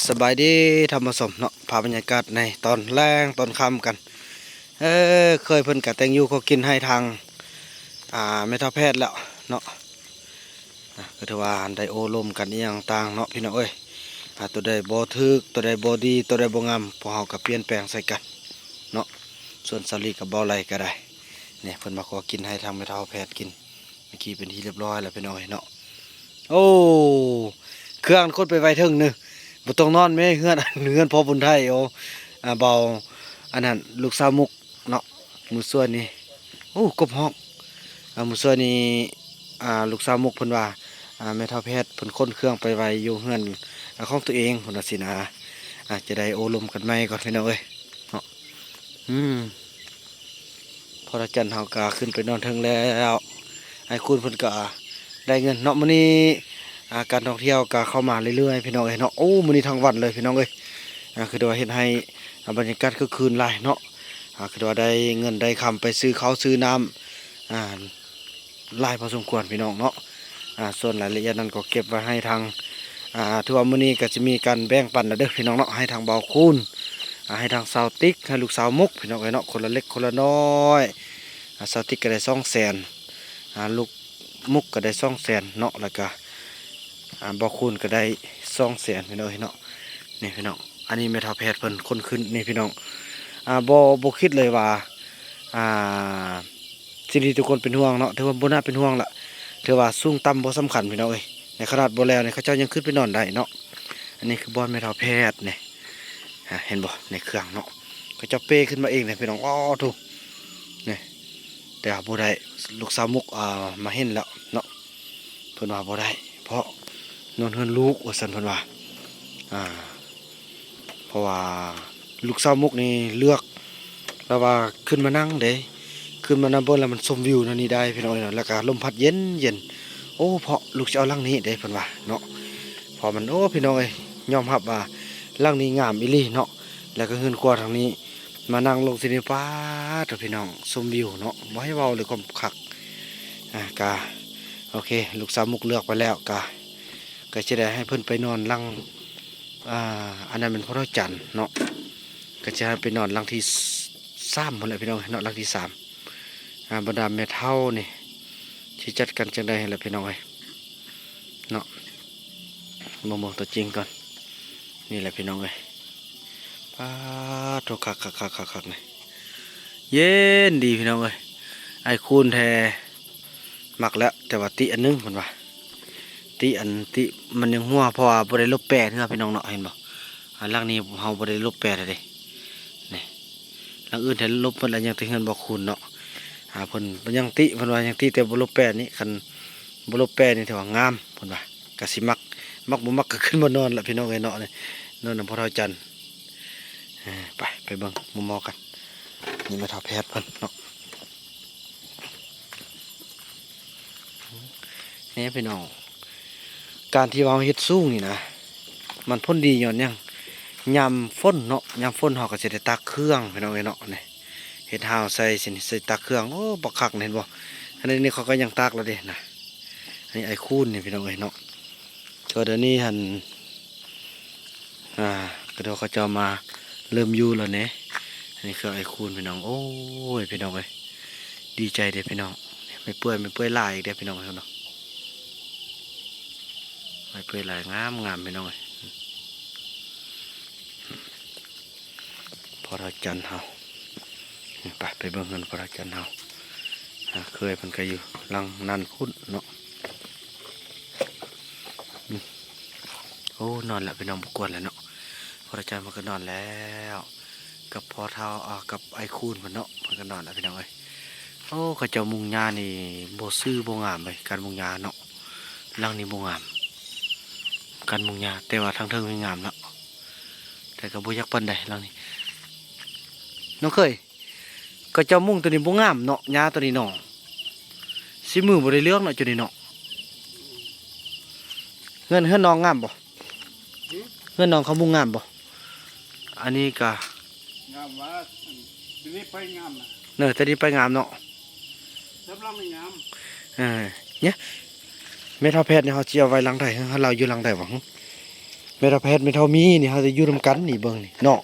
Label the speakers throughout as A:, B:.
A: สบายดีธรรมสมเนาะพาบรรยากาศในตอนแรงตอนค่ำกันเคยเพิ่นกะแตงยูเขากินให้ทางไม่เท่าแพทย์แล้วเนาะก็ถือว่าได้โอลมกันอีหยังต่างเนาะพี่น้องเอ้ยตัวใดบ่ถึกตัวใดบ่ดีตัวใดบ่งามพวกเฮาก็เปลี่ยนแปลงใส่กันเนาะส่วนสาลีกับบ่ไหลก็ได้เนี่ยเพิ่นมาขอกินให้ทางไม่เท่าแพทย์กินเมื่อกี้เป็นที่เรียบร้อยแล้วพี่น้องเอ้ยเนาะโอ้เครื่องคนไปไวถึงนึงบ่ต้องนอนแม่เฮือน เฮือนพอบุญไทยโอ้เบาอันนั้นลูกสาวมุกเนาะมื้อส่วนนี้โอ้กบฮ้องมื้อส่วนนี้ลูกสาวมุกเพิ่นว่าแม่เฒ่าแพทย์เพิ่นค้นเครื่องไปไวอยู่เฮือนของตัวเองเพิ่นว่าสินะจะได้โอลมกันใหม่ก่อนพี่น้องเอ้ยเนาะพอละจันทร์เฮาก็ขึ้นไปนอนเทิงแล้วให้คุณเพิ่นก็ได้เงินเนาะมื้อนี้การท่องเที่ยวก็เข้ามาเรื่อยๆพี่น้องเอ้ยเนาะโอ้มื้อนี้ทั้งวันเลยพี่น้องเอ้ยคือว่าเฮ็ดให้บรรยากาศคึกคืนหลายเนาะคือว่าได้เงินได้คำไปซื้อข้าวซื้อน้ำหลายพอสมควรพี่น้องเนาะส่วนรายละเอียดนั้นก็เก็บไว้ให้ทางถือว่ามื้อนี้ก็จะมีการแบ่งปันนะเด้อพี่น้องเนาะให้ทางเบาคูณให้ทางสาวติ๊กให้ลูกสาวมุกพี่น้องเอ้ยเนาะคนละเล็กคนละน้อยสาวติ๊กก็ได้200,000ลูกมุกก็ได้200,000เนาะแล้วก็เบาคูณก็ได้200,000พี่น้องเอ้ยเนาะนี่พี่น้องอันนี้แม่ทัพแพทย์เพิ่นคนขึ้นนี่พี่น้องบ่คิดเลยว่าสิ่งที่ทุกคนเป็นห่วงเนาะถือว่าบ่น่าเป็นห่วงละถือว่าสูงต่ำบ่สำคัญพี่น้องเอ้ยในขนาดบ่แล้วเนี่ยเขาเจ้ายังขึ้นไปนอนได้เนาะอันนี้คือบอนแม่ทัพแพทย์เนี่ยเห็นบ่ในเครื่องเนาะเขาเจ้าเป้ขึ้นมาเองเนี่ยพี่น้องอ้อถูกนี่แต่บ่ได้ลูกสาวมุกมาเห็นแล้วเนาะเพิ่นว่าบ่ได้เพราะนอนเฮือนลูกว่าซั่นเพิ่นว่าเพราะว่าลูกสาวมุกนี่เลือกแล้วว่าขึ้นมานั่งเด้ขึ้นมานั่งบนแล้วมันชมวิวนั่นนี่ได้พี่น้องเนาะแล้วก็ลมพัดเย็นเย็นโอ้เพราะลูกจะเอาลังนี้เด้เพิ่นว่าเนาะพอมันโอ้พี่น้องเอ้ยยอมรับว่าลังนี้งามอีหลีเนาะแล้วก็เฮือนครัวทางนี้มานั่งลงที่นี่ป้าเถอะพี่น้องชมวิวเนาะบ่ให้เว้าเลยความคักกะโอเคลูกสาวมุกเลือกไปแล้วก็จะได้ให้เพิ่นไปนอนลังอันนั้นเป็นพระจันทร์เนาะก็จะไปนอนหลังที่3หมดเลยพี่น้องเนาะหลังที่3บรรดาแม่เฒ่านี่ที่จัดกันจังได้แหละพี่น้องเนาะมองตัวจริงก่อนนี่แหละพี่น้องป้าโตคักนี่เย็นดีพี่น้องไอ้คูณแท้มักแล้วแต่ว่าติอันนึงเพิ่นว่าติมันยังหัวเพราะว่าบ่ได้ลบแปะเด้อพี่น้องเนาะเห็นบ่หลังนี้เฮาบ่ได้ลบแปะเลยนี่หลังอื่นแท้ลบเพิ่นแล้วยังถึงเฮือนบ่คูณเนาะเพิ่นยังติเพิ่นว่ายังติแต่บ่ลบแปะนี่คันบ่ลบแปะนี่ถือว่างามเพิ่นว่าก็สิมักบ่มักก็ขึ้นมานอนล่ะพี่น้องเนาะนี่นอนนำพ่อเฒ่าจันทร์ไปเบิ่งมุมมองกันนี่แม่เฒ่าแพทย์เพิ่นเนาะนี่พี่น้องการที่เราเฮ็ดสูงนี่นะมันพ้นดีย้อนยังยามฝนเนาะยามฝนเฮาก็สิได้ตักเครื่องพี่น้องเนาะนี่เฮ็ดหาวใส่ตักเครื่องโอ้บักคักเห็นบ่อันนี้เขาก็ยังตักแล้วเด้นะอันนี้ไอ้คูนนี่พี่น้องเนาะก็เดี๋ยวนี้หั่นก็เดี๋ยวเขาจะมาเริ่มอยู่แล้วเนี่ยอันนี้คือไอ้คูนพี่น้องโอ้ยพี่น้องดีใจเด้พี่น้องไม่เปื่อยลายอีกเด้พี่น้องเนาะไม่เปื่อยลายงามพี่น้องพอเราจันเฮาไปเบิ่งเงินพอเราจันเฮาเคยมันก็อยู่ลังนันคุ้นเนาะโอ้นอนแล้วพี่น้องบกวนแล้วเนาะพอเราจันมันก็นอนแล้วกับพอเท้ากับไอ้คูนมันเนาะมันก็นอนแล้วพี่น้องโอ้เขาเจ้ามุงยานี่โบซื้อโบงามเลยการมุงยาเนาะลังนี่โบงามการมุงยาแต่ว่าทางเทิงไม่งามแล้วแต่ก็บ่ยักปันใดลังนี่น้องเคยก็เจ้ามุงตัวนี้บ่งามเนาะยาตัวนี้เนาะสิมือบ่ได้เลือกเนาะจุดนี้เนาะเงินน้องงามบ่เงินน้องเขามุงงามบ่อันนี้ก็
B: งามว่าทีนี้ไปงามนะ
A: เนอะแต่นี้ไปงามเนาะ
B: สำหรับไม่งาม
A: เนี่ยแม่ทัพแพทย์เนี่ยเขาเจียวไว้หลังใดเราอยู่หลังใดหวัง เมทาแพทย์เมทามีนี่เฮาจะอยู่นํกันนี่เบิ่งนี่เนาะ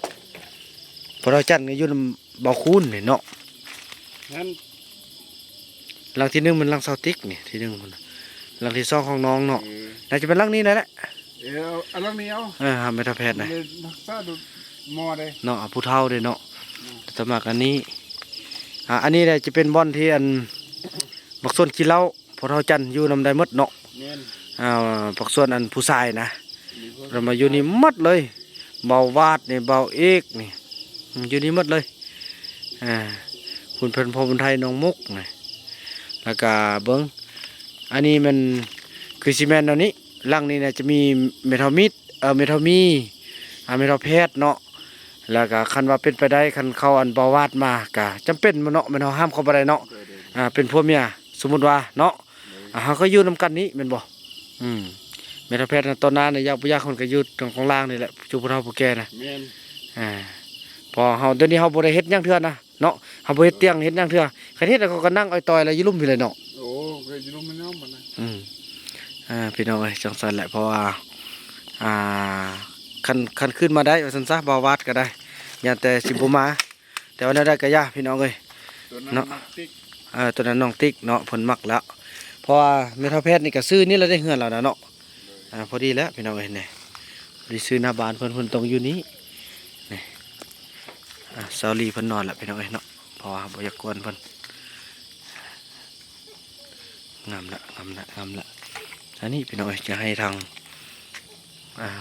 A: พอเราจันก็อยู่นำเบาคูนนี่เนาะ
B: งั้น
A: หลังที่1มันหลังเซาติกนี่ที่1มันน่ะหลังที่2ของน้องเนาะน่าจะเป็นหลังนี้นั่นแหละ
B: เอาลังนี้เอา
A: หาเมทาแพทย์นะ
B: เลยรักษาดูหมอได้
A: เนาะผู้เฒ่าเด้เนาะสมัครอันนี้อันนี้แหละจะเป็นบ่อนที่อันบักส่วนกินเหล้าพอเราจันอยู่นำได้หมดเนาะ
B: แม่น
A: บักส่วนอันผู้ชายนะเรามาอยู่นี่หมดเลยเบาวาดนี่เบาเอกนี่อยู่นี่หมดเลยคุณเพิ่นพอบุญไทยน้องมุกนี่แล้วก็เบิ้งอันนี้มันคือซีเมนต์อันนี้ลังนี้เนี่ยจะมีเมทัลมิดเมทัลมีเมทัลเพชรเนาะแล้วก็คันว่าเป็นไปได้คันเข้าอันเบาวาดมาก็จำเป็นมันเนาะมันเฮาห้ามเขาบ่ได้เนาะเป็นผัวเมียสมมุติว่าเนาะเฮาก็อยู่นำกันนี้แม่นบ่เมทัลเพชรตอนนั้นเนี่ยยากคนก็อยู่ตรงของล่างนี่แหละจูผู้เฒ่าผู้แก่นะ
B: แม่น
A: พอเฮาเดี๋ยวนี้เฮาบ่ได้เฮ็ดหยังเทื่อนะเนาะเฮาบ่เฮ็ดเตียงเฮ็ดหยังเทื่อคันเฮ็ดแล้วเขาก็นั่งอ้อยต่อยแล้วอยู่ลุ่มพี่เลยเนาะ
B: โอ้เคยอยู่ลงมันเนาะมันนะ
A: พี่น้องเอ้ยจังซั่นแหละเพราะว่าคันขึ้นมาได้ว่าซั่นซะบ่าวาดก็ได้อย่าแต่สิบ่มาแต่ว่าได้ก็ย่าพี่น้องเอ้ย
B: ตัวนั้น
A: เนาะ
B: มักติ๊ก
A: ตัวนั้นน้องติ๊กเนาะเพิ่นมักแล้วเพราะว่าเมทัลเพชรนี่ก็ซื้อนี่แล้วได้เฮือนแล้วนะเนาะพอดีแล้วพี่น้องเอ้ยนี่พอดีซื้อหน้าบ้านเพิ่นตรงอยู่นี้นี่เซาลีเพิ่นนอนแล้วพี่น้องเอ้ยเนาะเพราะว่าบ่อยากกวนเพิ่นงามละอันนี้พี่น้องเอ้ยจะให้ทาง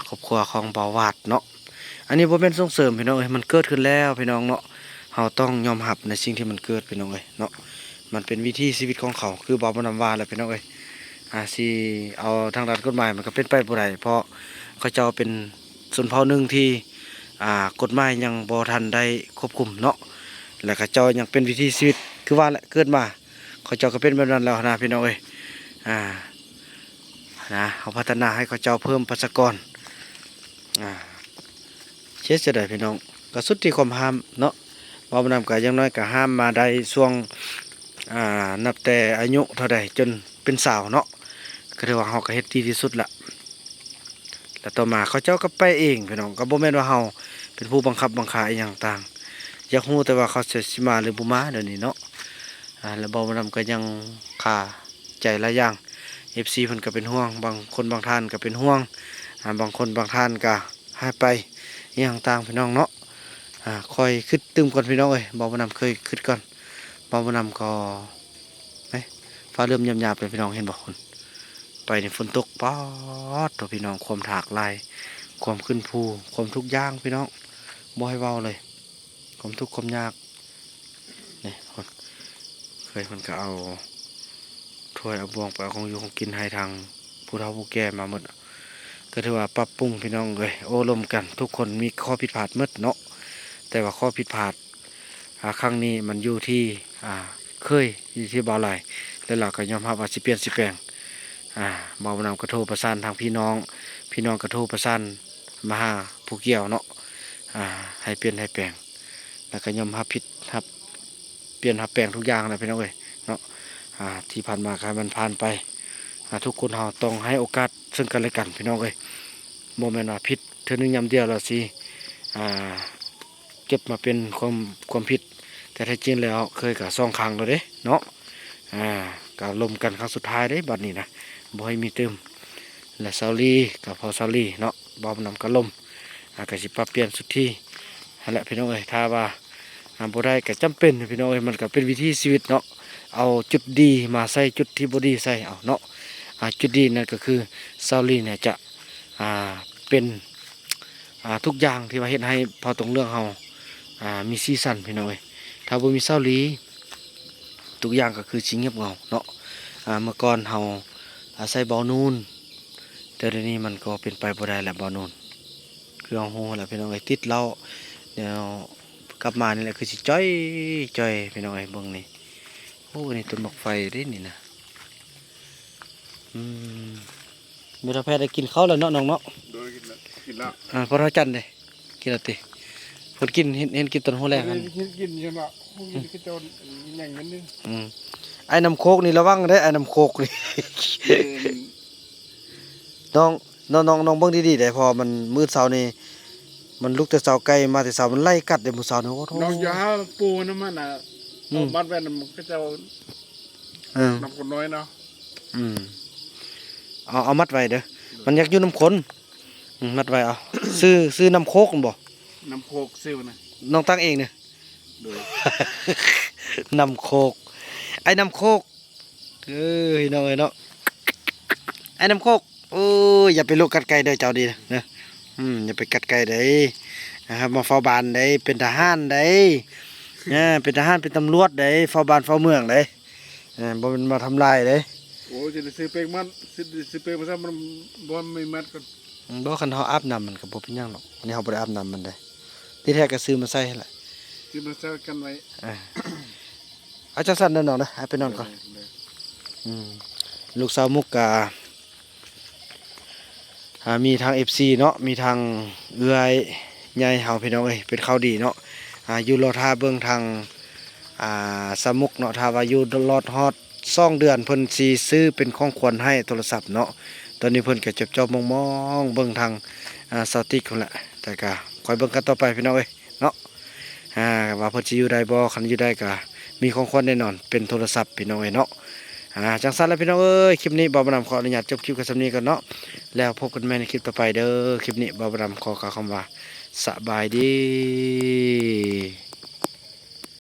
A: ครอบครัวของเบาวาดเนาะอันนี้บ่แม่นส่งเสริมพี่น้องเอ้ยมันเกิดขึ้นแล้วพี่น้องเนาะเฮาต้องยอมรับในสิ่งที่มันเกิดพี่น้องเอ้ยเนาะมันเป็นวิถีชีวิตของเขาคือบ่าวบ่นำว่าแหละพี่น้องเอ้ยสิเอาทางด้านกฎหมายมันก็เป็นไปบ่ได้เพราะเขาเจ้าเป็นชนเผ่าหนึ่งที่กฎหมายยังบ่ทันได้ควบคุมเนาะแล้วเขาเจ้ายังเป็นวิถีชีวิตคือว่าแหละเกิดมาเขาเจ้าก็เป็นแบบนั้นแล้วนะพี่น้องเอ้ยเขาพัฒนาให้เขาเจ้าเพิ่มประชากรเชื่อจะได้พี่น้องก็สุดที่ความห้ามเนาะว่ามันนำก็ยังน้อยก็ห้ามมาได้ช่วงนับแต่อายุเท่าใดจนเป็นสาวเนาะก็ถือว่าเฮาก็เฮ็ดดีที่สุดละแล้วต่อมาเขาเจ้าก็ไปเองพี่น้องก็บ่แม่นว่าเฮาเป็นผู้บังคับบังคับอีหยังต่างอยากฮู้แต่ว่าเขาสิมาหรือบ่มาเดี๋ยวนี้เนาะแล้วบ่มันนำก็ยังค่าใจหลายอย่าง FC เพิ่นก็เป็นห่วงบางคนบางท่านก็เป็นห่วงบางคนบางท่านก็ให้ไปอหย่างต่างพี่น้องเนาะคอยคิดตึมก่อนพี่น้องเอ้ยบ่บ่นำเคยคิดก่อนบ่บ่นำก็ฟ้าเริ่มยามๆเลยพี่น้องเห็นบ่คนไปนี่ฝนตกป๊อดตัวพี่น้องความถากลายความขึ้นภูความทุกข์ยากพี่น้องบ่ให้เว้าเลยความทุกข์ความยากนี่คนเคยเพิ่นก็เอาถ้วยเอาบวงไปเอาของอยู่ของกินให้ทางผู้เฒ่าผู้แก่มาหมดก็ถือว่าปรับปรุงพี่น้องเลยโอ้ลมกันทุกคนมีข้อผิดพลาดหมดเนาะแต่ว่าข้อผิดพลาดครั้งนี้มันอยู่ที่เคยอยู่ที่บ่าวไหลแล้วเราก็ยอมรับว่าสิเปลี่ยนสิแปลงบ่าวนำกระโทรประสานทางพี่น้องกระโทรประสานมาหาผู้เกี่ยวเนาะให้เปลี่ยนให้แปลงแล้วก็ยอมรับผิดครับเปลี่ยนรับแปลงทุกอย่างเลยพี่น้องเลยเนาะที่ผ่านมาครับมันผ่านไปทุกคนเราต้องให้โอกาสซึ่งกันและกันพี่น้องเอ้ยโมเมนต์ว่าผิดเท่านึงยำเดียวเราสิเก็บมาเป็นความผิดแต่แท้จริงแล้วเคยกับ2 ครั้งแล้วเด้เนาะกับลมกันครั้งสุดท้ายเด้บัดนี้นะบ่ให้มีเติมและซาลีกับพอซาลีเนาะบอมนำกระลมก็สิปรับเปลี่ยนสุดที่นั่นแหละพี่น้องเอ้ยถ้าว่าบ่ได้ก็จำเป็นพี่น้องเอ้ยมันก็เป็นวิถีชีวิตเนาะเอาจุดดีมาใส่จุดที่บ่ดีใส่เอาเนาะจุดดีนั่นก็คือซาลีเนี่ยจะเป็นทุกอย่างที่ว่าเฮ็ดให้พอตรงเรื่องเฮามีสีสันพี่น้องเอ้ยถ้าบ่มีซาลีทุกอย่างก็คือสิเงียบเหงาเนาะเมื่อก่อนเฮาใส่เบานูนแต่เดี๋ยวนี้มันก็เป็นไปบ่ได้แล้วเบานูนคือเฮาฮู้แหละพี่น้องเอ้ยติดเหล้าเดี๋ยวกลับมานี่แหละคือสิจ้อยพี่น้องเอ้ยเบิ่งนี่โอ้นี่ต้นบักไฟเด้นี่นะเมื่อแพทย์ได้กินข้าวแล้วเนาะน้องเนาะ
B: โดยกินแล้ว
A: พอเราจันเลยกินแล้วติเพิ่นกินเห็นกินต้นหัวแรงกัน
B: กินใช่ไหมกินก็โจรอย่างนั้นนึง
A: ไอ้น้ำโคกนี่ระวังได้ไอ้น้ำโคกนี่ น้อง น้องเบิ่งดีๆได้พอมันมื้อเช้านี่มันลุกแต่เช้าไกลมาแต่เช้ามันไล่กัดเด้มื้อเช้านี่โอ้โธ่
B: น้องอย่าหาปูน้ำมันน่ะ
A: อืม
B: เอามัดไว้น่ะมันก็จะเอา
A: เออ
B: น้ำคนน้อยเนาะ
A: อืมเอามัดไว้เด้อมันอยากอยู่น้ำคนมัดไว้เอา ซื้อน้ำโคกบ่
B: น้ำโคกซิ่วนะ
A: น้องตั้งเองเนี่ย
B: โดย
A: น้ำโคกไอ้น้ำโคกเอ้ยน้องเอ้ยเนาะไอ้น้ำโคกโอ้ยอย่าไปลูกกัดไก่เด้อเจ้าดีนะอย่าไปกัดไก่เด้นะครับมาเฝ้าบ้านเด้เป็นทหารเด้เป็นทหารเป็นตำรวจเด้เฝ้าบ้านเฝ้าเมืองเด้บ่เป็นมาทำลายเด้
B: โอ้จะได้ซื้อเป็กมันซื้อเป็กมาซะมันบ่ไม่มัดกัน
A: บ่คันเฮาอาบน้ำมันก็บ่เป็นหยังหรอกอันนี้เฮาบ่ได้อาบน้ำมันเด้ที่แท้ก็ซื้อมาใส่หั่นแหละ
B: ซื้อมาซะกันไว้
A: เอาจังซั่นเด้อน้องเด้อให้ไปนอนก่อน
B: เลย
A: ลูกสาวมุกกามีทาง FC เนาะมีทางเอื้อยใหญ่เฮาพี่น้องเอ้ยเป็นข่าวดีเนาะอยู่รอท่าเบิ่งทางสาวมุกเนาะถ้าว่าอยู่รอดฮอด2เดือนเพิ่นสิซื้อเป็นของขวัญให้โทรศัพท์เนาะตอนนี้เพิ่นก็จบๆมองๆเบิ่งทางสาวติ๊กพุ่นแหละแต่ก็คอยเบิ่งกันต่อไปพี่น้องเอ้ยเนาะว่าเพิ่นสิอยู่ได้บ่คันอยู่ได้ก็มีของขวัญแน่นอนเป็นโทรศัพท์พี่น้องเอ้ยเนาะจังซั่นแล้วพี่น้องเอ้ยคลิปนี้บ่าวบนำขออนุญาตจบคลิปกันสำนี้ก่อนเนาะแล้วพบกันใหม่ในคลิปต่อไปเด้อคลิปนี้บ่าวบนำขอกล่าวคำว่าสบายดี